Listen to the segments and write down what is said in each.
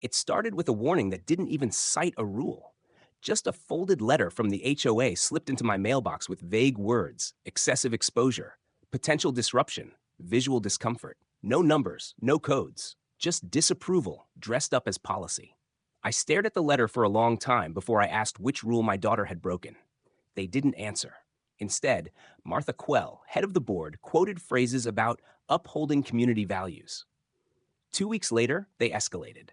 It started with a warning that didn't even cite a rule. Just a folded letter from the HOA slipped into my mailbox with vague words: excessive exposure, potential disruption, visual discomfort. No numbers, no codes, just disapproval dressed up as policy. I stared at the letter for a long time before I asked which rule my daughter had broken. They didn't answer. Instead, Martha Quell, head of the board, quoted phrases about upholding community values. 2 weeks later, they escalated.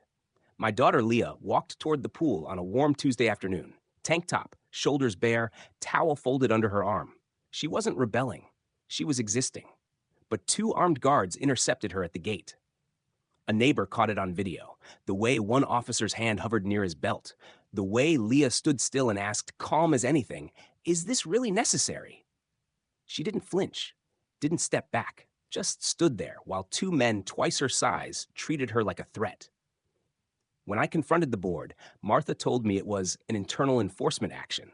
My daughter Leah walked toward the pool on a warm Tuesday afternoon, tank top, shoulders bare, towel folded under her arm. She wasn't rebelling. She was existing. But two armed guards intercepted her at the gate. A neighbor caught it on video, the way one officer's hand hovered near his belt, the way Leah stood still and asked, calm as anything, "Is this really necessary?" She didn't flinch, didn't step back, just stood there while two men twice her size treated her like a threat. When I confronted the board, Martha told me it was an internal enforcement action.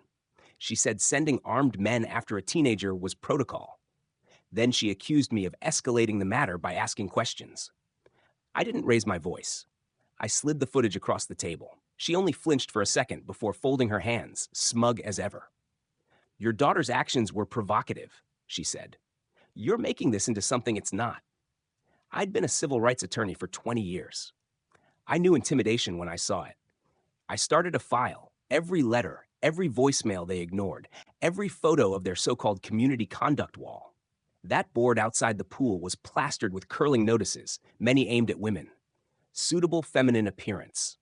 She said sending armed men after a teenager was protocol. Then she accused me of escalating the matter by asking questions. I didn't raise my voice. I slid the footage across the table. She only flinched for a second before folding her hands, smug as ever. "Your daughter's actions were provocative," she said. "You're making this into something it's not." I'd been a civil rights attorney for 20 years. I knew intimidation when I saw it. I started a file, every letter, every voicemail they ignored, every photo of their so-called community conduct wall. That board outside the pool was plastered with curling notices, many aimed at women. Suitable feminine appearance.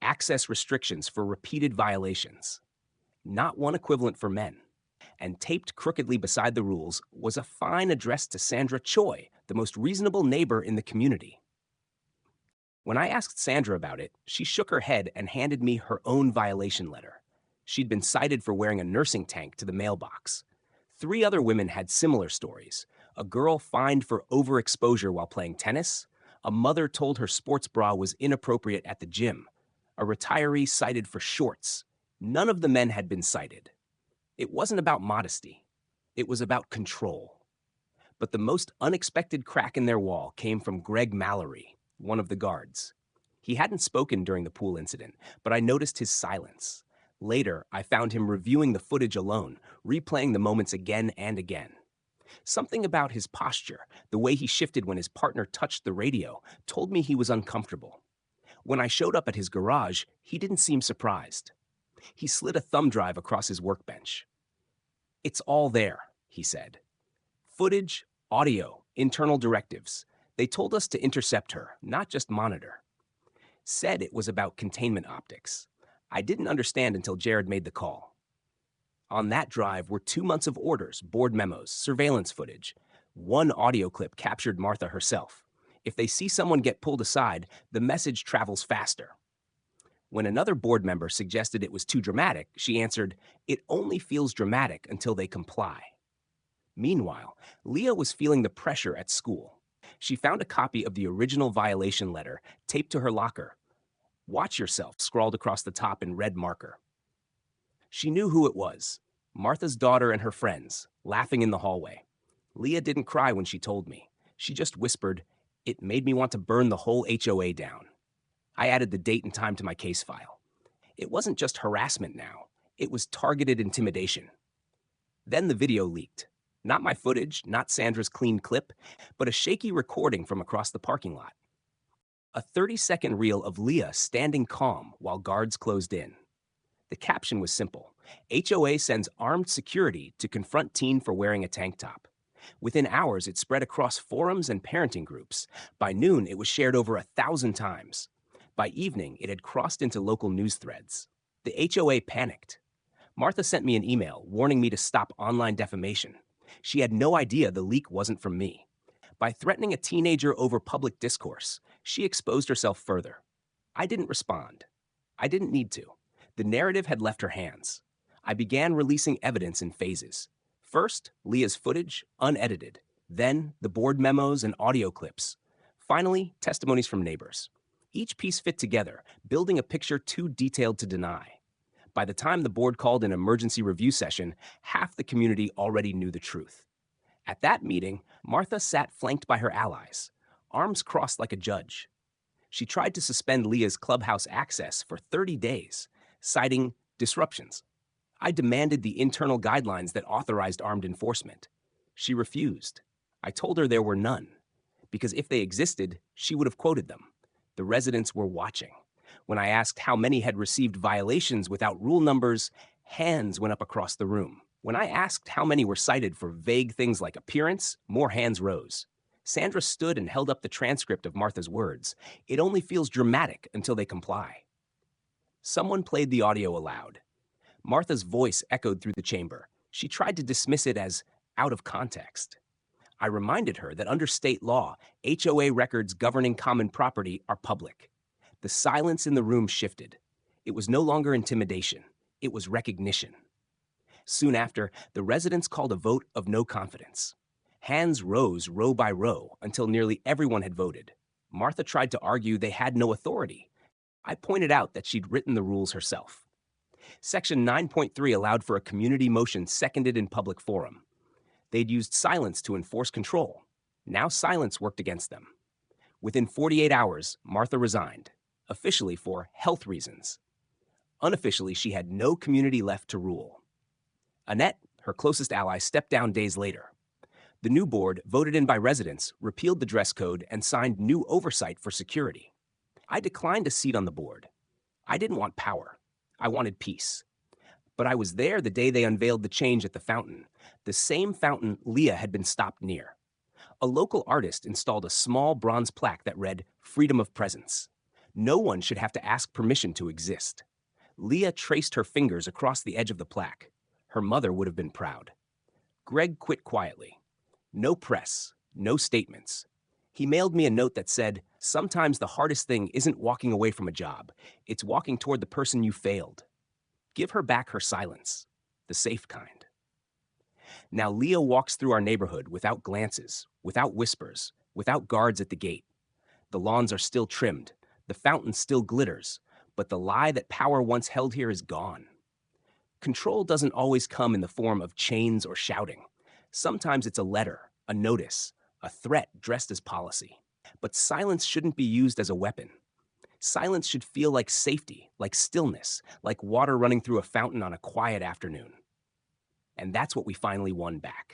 Access restrictions for repeated violations. Not one equivalent for men. And taped crookedly beside the rules was a fine addressed to Sandra Choi, the most reasonable neighbor in the community. When I asked Sandra about it, she shook her head and handed me her own violation letter. She'd been cited for wearing a nursing tank to the mailbox. 3 other women had similar stories. A girl fined for overexposure while playing tennis. A mother told her sports bra was inappropriate at the gym. A retiree cited for shorts. None of the men had been cited. It wasn't about modesty. It was about control. But the most unexpected crack in their wall came from Greg Mallory, one of the guards. He hadn't spoken during the pool incident, but I noticed his silence. Later, I found him reviewing the footage alone, replaying the moments again and again. Something about his posture, the way he shifted when his partner touched the radio, told me he was uncomfortable. When I showed up at his garage, he didn't seem surprised. He slid a thumb drive across his workbench. "It's all there," he said. "Footage, audio, internal directives. They told us to intercept her, not just monitor." Said it was about containment optics. I didn't understand until Jared made the call. On that drive were 2 months of orders, board memos, surveillance footage. One audio clip captured Martha herself. If they see someone get pulled aside, the message travels faster. When another board member suggested it was too dramatic, she answered, "It only feels dramatic until they comply." Meanwhile, Leah was feeling the pressure at school. She found a copy of the original violation letter taped to her locker. "Watch yourself," scrawled across the top in red marker. She knew who it was: Martha's daughter and her friends, laughing in the hallway. Leah didn't cry when she told me. She just whispered, "It made me want to burn the whole HOA down." I added the date and time to my case file. It wasn't just harassment now. It was targeted intimidation. Then the video leaked. Not my footage, not Sandra's clean clip, but a shaky recording from across the parking lot. A 30-second reel of Leah standing calm while guards closed in. The caption was simple: "HOA sends armed security to confront teen for wearing a tank top." Within hours, it spread across forums and parenting groups. By noon, it was shared over 1,000 times. By evening, it had crossed into local news threads. The HOA panicked. Martha sent me an email warning me to stop online defamation. She had no idea the leak wasn't from me. By threatening a teenager over public discourse, she exposed herself further. I didn't respond. I didn't need to. The narrative had left her hands. I began releasing evidence in phases. First, Leah's footage, unedited. Then, the board memos and audio clips. Finally, testimonies from neighbors. Each piece fit together, building a picture too detailed to deny. By the time the board called an emergency review session, half the community already knew the truth. At that meeting, Martha sat flanked by her allies, arms crossed like a judge. She tried to suspend Leah's clubhouse access for 30 days, citing disruptions. I demanded the internal guidelines that authorized armed enforcement. She refused. I told her there were none, because if they existed, she would have quoted them. The residents were watching. When I asked how many had received violations without rule numbers, hands went up across the room. When I asked how many were cited for vague things like appearance, more hands rose. Sandra stood and held up the transcript of Martha's words. It only feels dramatic until they comply. Someone played the audio aloud. Martha's voice echoed through the chamber. She tried to dismiss it as out of context. I reminded her that under state law, HOA records governing common property are public. The silence in the room shifted. It was no longer intimidation. It was recognition. Soon after, the residents called a vote of no confidence. Hands rose row by row until nearly everyone had voted. Martha tried to argue they had no authority. I pointed out that she'd written the rules herself. Section 9.3 allowed for a community motion seconded in public forum. They'd used silence to enforce control. Now silence worked against them. Within 48 hours, Martha resigned, officially for health reasons. Unofficially, she had no community left to rule. Annette, her closest ally, stepped down days later. The new board, voted in by residents, repealed the dress code and signed new oversight for security. I declined a seat on the board. I didn't want power. I wanted peace. But I was there the day they unveiled the change at the fountain, the same fountain Leah had been stopped near. A local artist installed a small bronze plaque that read, "Freedom of Presence." No one should have to ask permission to exist. Leah traced her fingers across the edge of the plaque. Her mother would have been proud. Greg quit quietly. No press, no statements. He mailed me a note that said, "Sometimes the hardest thing isn't walking away from a job. It's walking toward the person you failed." Give her back her silence, the safe kind. Now Leah walks through our neighborhood without glances, without whispers, without guards at the gate. The lawns are still trimmed, the fountain still glitters, but the lie that power once held here is gone. Control doesn't always come in the form of chains or shouting. Sometimes it's a letter, a notice, a threat dressed as policy. But silence shouldn't be used as a weapon. Silence should feel like safety, like stillness, like water running through a fountain on a quiet afternoon. And that's what we finally won back.